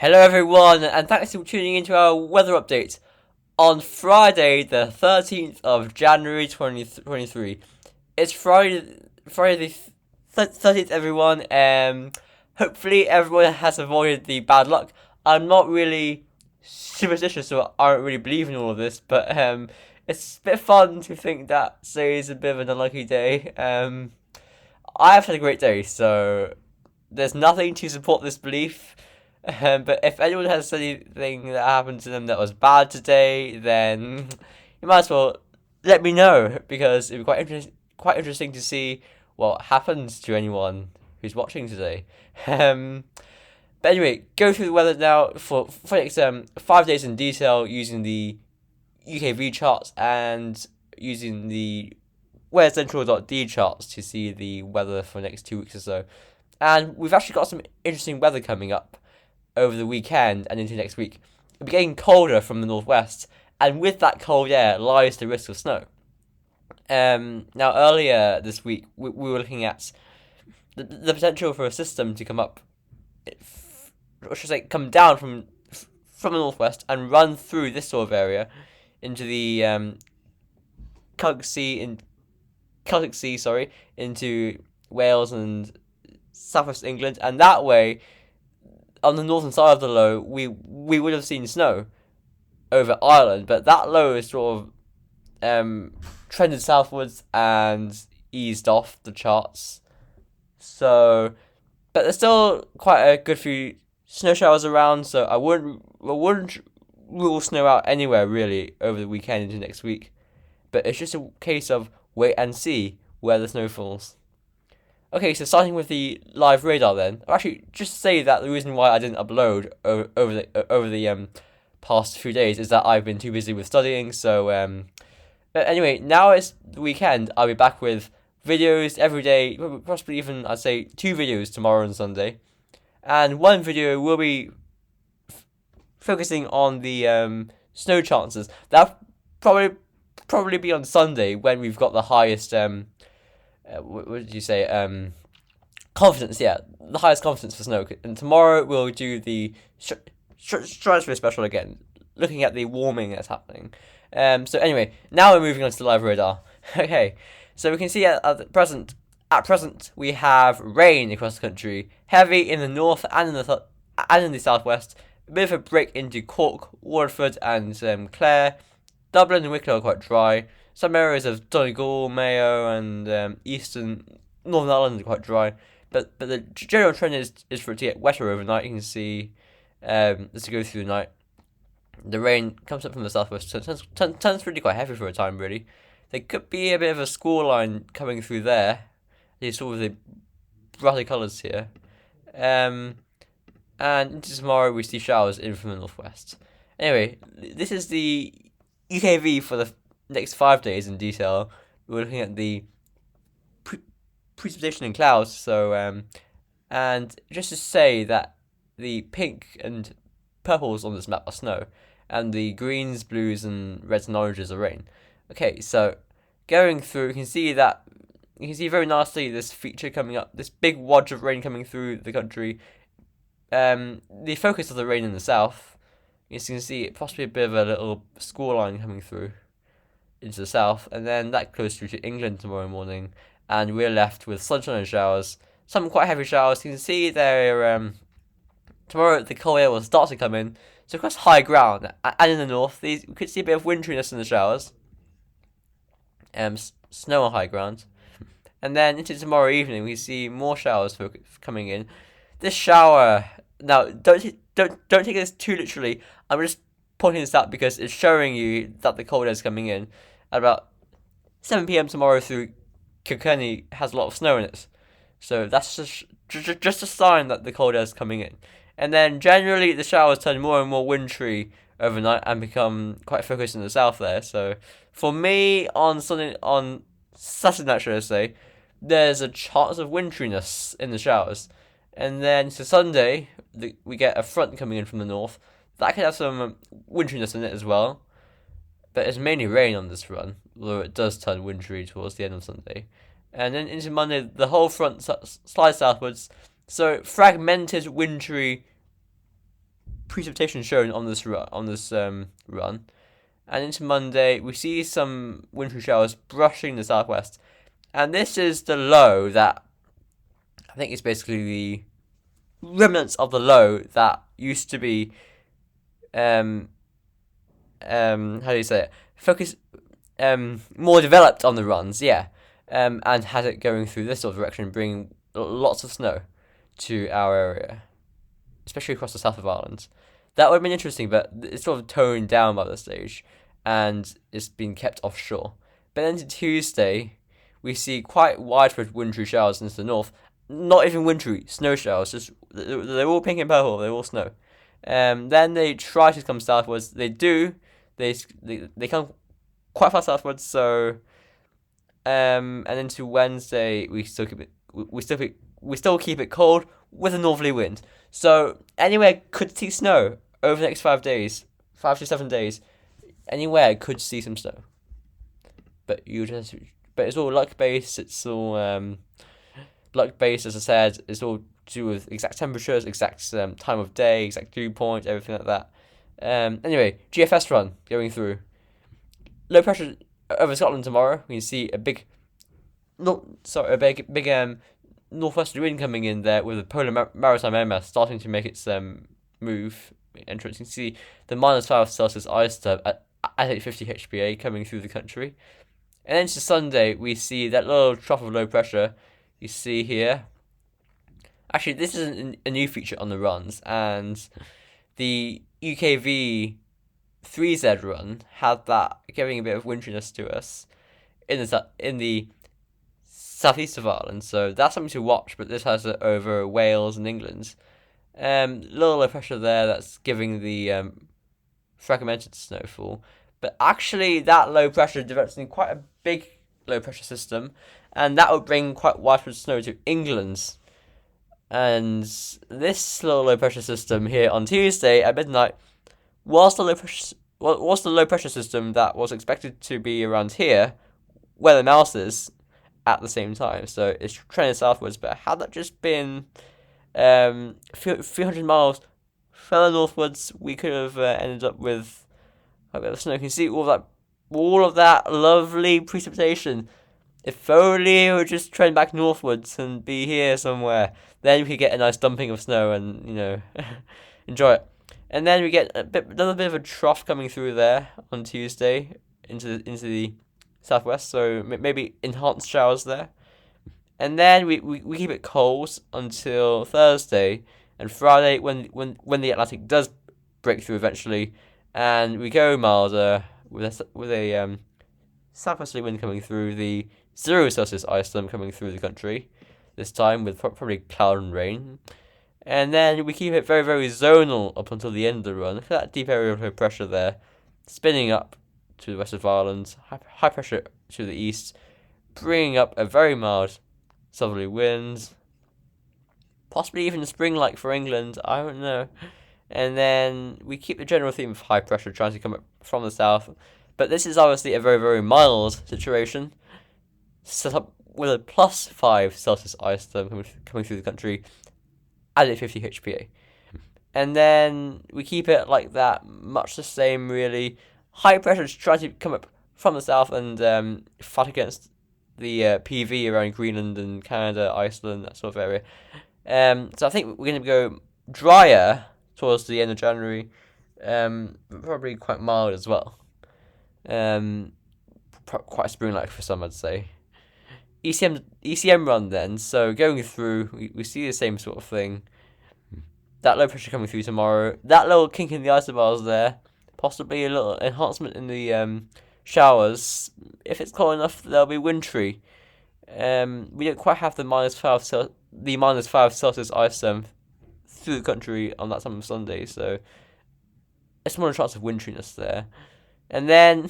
Hello everyone, and thanks for tuning into our weather update on Friday, the 13th of January 2023. It's Friday the 13th, everyone. Hopefully everyone has avoided the bad luck. I'm not really superstitious, so I don't really believe in all of this, but it's a bit fun to think that today is a bit of an unlucky day. I have had a great day, so there's nothing to support this belief. But if anyone has anything that happened to them that was bad today, then you might as well let me know, because it'd be quite interesting to see what happens to anyone who's watching today. Um, but anyway, go through the weather now for next 5 days in detail using the UKV charts and using the weathercentral.d charts to see the weather for the next 2 weeks or so. And we've actually got some interesting weather coming up over the weekend and into next week. It'll be getting colder from the northwest, and with that cold air lies the risk of snow. Now, earlier this week, we were looking at the potential for a system to come up, or should I say, come down from the northwest and run through this sort of area into the Celtic Sea, into Wales and southwest England, and that way, on the northern side of the low, we would have seen snow over Ireland, but that low is sort of trended southwards and eased off the charts. So, but there's still quite a good few snow showers around, so I wouldn't rule snow out anywhere really over the weekend into next week. But it's just a case of wait and see where the snow falls. Okay, so starting with the live radar then. I'll actually just say that the reason why I didn't upload over the past few days is that I've been too busy with studying. So but anyway, now it's the weekend. I'll be back with videos every day, possibly even I'd say 2 videos tomorrow and Sunday, and one video will be focusing on the snow chances. That'll probably be on Sunday when we've got the highest what did you say? Confidence, yeah, the highest confidence for snow. And tomorrow we'll do the stratosphere special again, looking at the warming that's happening. So anyway, now we're moving on to the live radar. Okay, so we can see at present we have rain across the country, heavy in the north and in the southwest. A bit of a break into Cork, Waterford, and Clare. Dublin and Wicklow are quite dry. Some areas of Donegal, Mayo, and eastern Northern Ireland are quite dry, but the general trend is for it to get wetter overnight. You can see as you go through the night, the rain comes up from the southwest, so it turns really quite heavy for a time. Really, there could be a bit of a score line coming through there. You saw with the brighter colours here, and into tomorrow we see showers in from the northwest. Anyway, this is the UKV for the next 5 days in detail. We're looking at the precipitation and clouds. So, and just to say that the pink and purples on this map are snow, and the greens, blues, and reds and oranges are rain. Okay, so going through, you can see very nicely this feature coming up, this big wodge of rain coming through the country. The focus of the rain in the south. You can see possibly a bit of a little score line coming through into the south, and then that goes through to England tomorrow morning, and we're left with sunshine and showers, some quite heavy showers. You can see there tomorrow the cold air will start to come in, so across high ground and in the north, we could see a bit of winteriness in the showers, snow on high ground, and then into tomorrow evening we see more showers coming in. This shower, now don't take this too literally. I'm just pointing this out because it's showing you that the cold air is coming in. At about 7 p.m. tomorrow through Kilkenny has a lot of snow in it. So that's just a sign that the cold air is coming in. And then generally the showers turn more and more wintry overnight and become quite focused in the south there. So for me on Saturday night, should I say, there's a chance of winteriness in the showers. And then to Sunday, we get a front coming in from the north. That could have some winteriness in it as well. But it's mainly rain on this run, although it does turn wintry towards the end of Sunday. And then into Monday, the whole front slides southwards. So fragmented wintry precipitation shown on this run. And into Monday, we see some wintry showers brushing the southwest. And this is the low that I think is basically the remnants of the low that used to be how do you say it? More developed on the runs, yeah. And has it going through this sort of direction, bringing lots of snow to our area, especially across the south of Ireland. That would have been interesting, but it's sort of toned down by this stage, and it's been kept offshore. But then to Tuesday, we see quite widespread wintry showers into the north. Not even wintry, snow showers. Just they're all pink and purple. They're all snow. Then they try to come southwards. They do. They come quite far southwards. So, and into Wednesday, we still keep it cold with a northerly wind. So anywhere could see snow over the next 5 days, 5 to 7 days. Anywhere could see some snow. But it's all luck based. It's all luck based, as I said. It's all to do with exact temperatures, exact time of day, exact dew point, everything like that. Anyway, GFS run going through. Low pressure over Scotland tomorrow. We can see a big northwesterly wind coming in there with the polar maritime air mass starting to make its move entrance. You can see the -5 Celsius ice storm at 850 HPA coming through the country. And then to Sunday, we see that little trough of low pressure you see here. Actually, this is a new feature on the runs, and the UKV 3Z run had that giving a bit of wintriness to us in the southeast of Ireland, so that's something to watch. But this has it over Wales and England. Little low pressure there that's giving the fragmented snowfall. But actually, that low pressure develops in quite a big low pressure system, and that would bring quite widespread snow to England. And this little low pressure system here on Tuesday at midnight was the low pressure system that was expected to be around here, where the mouse is, at the same time. So it's trending southwards, but had that just been 300 miles further northwards, we could have ended up with a bit of snow. You can see all of that lovely precipitation. If only it would just trend back northwards and be here somewhere, then we could get a nice dumping of snow and, enjoy it. And then we get another bit of a trough coming through there on Tuesday into the southwest, so maybe enhanced showers there. And then we keep it cold until Thursday and Friday when the Atlantic does break through eventually, and we go milder with a southwesterly wind coming through, the 0 Celsius ice storm coming through the country, this time with probably cloud and rain. And then we keep it very, very zonal up until the end of the run. Look at that deep area of low pressure there, spinning up to the west of Ireland, high pressure to the east, bringing up a very mild southerly wind, possibly even spring-like for England, I don't know. And then we keep the general theme of high pressure trying to come up from the south, but this is obviously a very, very mild situation, set up with a +5 Celsius ice storm coming through the country at 850 HPA. And then we keep it like that, much the same really. High pressure is trying to come up from the south and fight against the PV around Greenland and Canada, Iceland, that sort of area. So I think we're going to go drier towards the end of January, probably quite mild as well. Quite spring-like for some, I'd say. ECM run then, so going through, we see the same sort of thing. That low pressure coming through tomorrow, that little kink in the isobars there, possibly a little enhancement in the showers. If it's cold enough, they'll be wintry. We don't quite have the -5 Celsius ice storm through the country on that time of Sunday, so a smaller chance of wintriness there. And then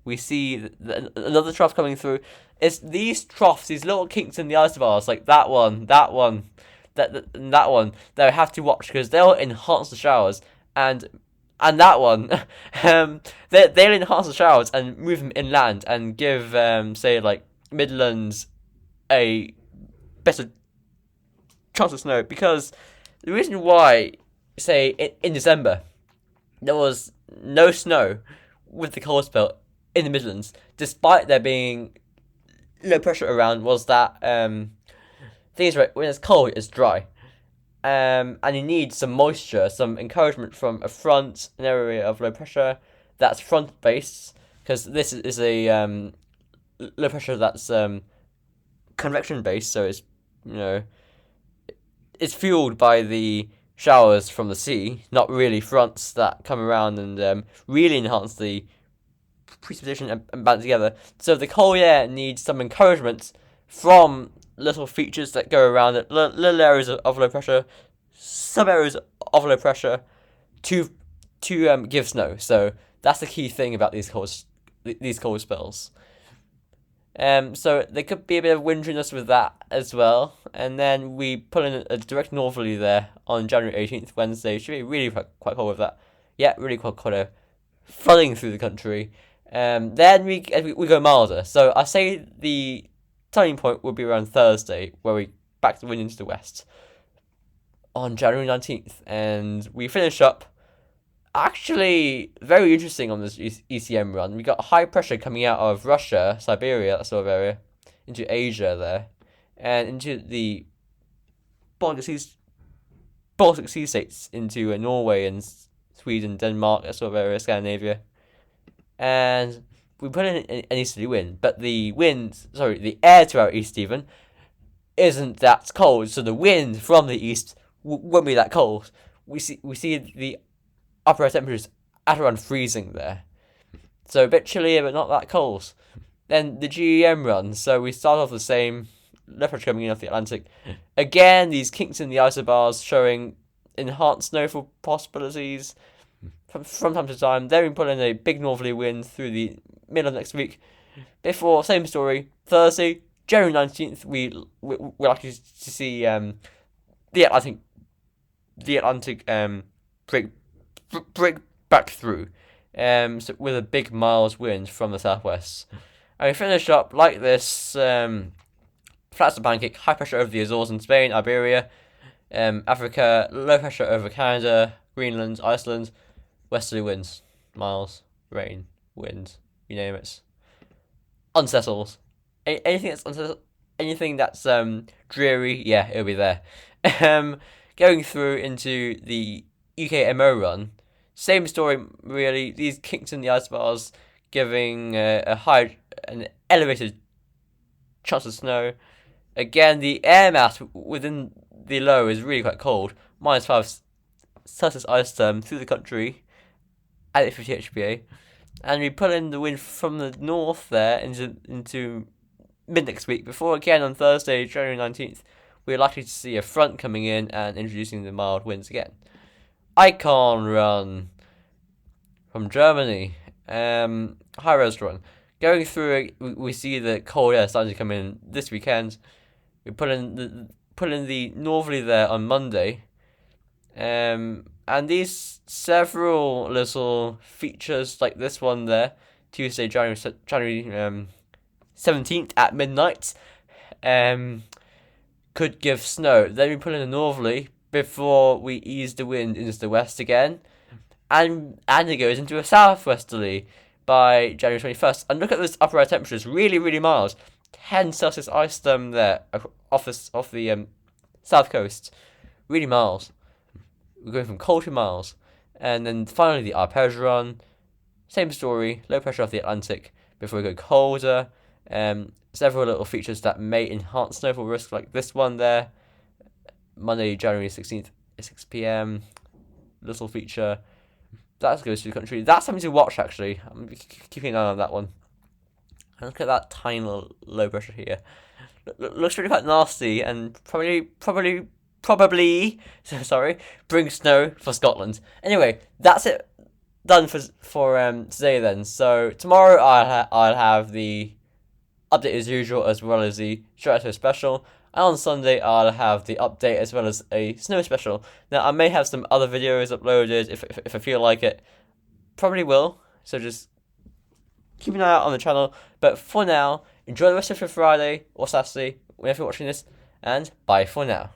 we see another trough coming through. It's these troughs, these little kinks in the isobars, like that one, that one, that one, that we have to watch because they'll enhance the showers, and that one, they'll enhance the showers and move them inland and give, say, like Midlands a better chance of snow. Because the reason why, say, in December, there was no snow with the cold spell in the Midlands, despite there being low pressure around. Was that thing is right, when it's cold, it's dry. And you need some moisture, some encouragement from a front, an area of low pressure that's front based, because this is a low pressure that's convection based, so it's it's fueled by the showers from the sea, not really fronts that come around and really enhance the precipitation and band together. So the cold air needs some encouragement from little features that go around it, little areas of low pressure, some areas of low pressure, to give snow. So that's the key thing about these cold spells. So there could be a bit of winteriness with that as well. And then we put in a direct northerly there on January 18th, Wednesday. Should be really quite cold with that. Yeah, really quite cold, flooding through the country. Then we go milder. So I say the turning point will be around Thursday, where we back the wind into the west on January 19th. And we finish up actually very interesting on this ECM run. We got high pressure coming out of Russia, Siberia, that sort of area, into Asia there, and into the Baltic Sea states, into Norway and Sweden, Denmark, that sort of area, Scandinavia. And we put in an easterly wind, but the air to our east even isn't that cold, so the wind from the east won't be that cold. We see the upper temperatures at around freezing there. So a bit chillier, but not that cold. Then the GEM run, so we start off the same, low pressure coming in off the Atlantic. Again, these kinks in the isobars showing enhanced snowfall possibilities from time to time. Then we put in a big northerly wind through the middle of next week. Before, same story, Thursday, January 19th, we're likely to see the Atlantic break back through, so with a big miles wind from the southwest. And we finish up like this, flat as a pancake, high pressure over the Azores in Spain, Iberia, Africa, low pressure over Canada, Greenland, Iceland, westerly winds, miles, rain, wind, you name it. Unsettled. Anything that's unsettled, anything that's dreary, yeah, it'll be there. Going through into the UK-MO run, same story really. These kinks in the isobars giving an elevated chance of snow. Again, the air mass within the low is really quite cold. -5 Celsius ice therm through the country at 50 HPA. And we put in the wind from the north there into mid next week, before again on Thursday, January 19th, we're likely to see a front coming in and introducing the mild winds again. Icon run from Germany, high res run. Going through it, we see the cold air starting to come in this weekend. We put in the northerly there on Monday, and these several little features like this one there, Tuesday, January 17th at midnight, could give snow. Then we put in a northerly before we ease the wind into the west again, and it goes into a southwesterly by January 21st. And look at those upper air temperatures, really, really mild. 10 Celsius ice therm there off the south coast, really mild. We're going from cold to mild. And then finally the arpege run, same story, low pressure off the Atlantic before we go colder. Several little features that may enhance snowfall risk, like this one there, Monday, January 16th, 6 p.m. Little feature that goes through the country. That's something to watch, actually. I'm keeping an eye on that one. And look at that tiny little low pressure here. Looks really quite nasty, and probably bring snow for Scotland. Anyway, that's it done for today then. So tomorrow I'll have the update as usual, as well as the Strato special. And on Sunday, I'll have the update as well as a snow special. Now, I may have some other videos uploaded if I feel like it. Probably will. So just keep an eye out on the channel. But for now, enjoy the rest of your Friday or Saturday, whenever you're watching this. And bye for now.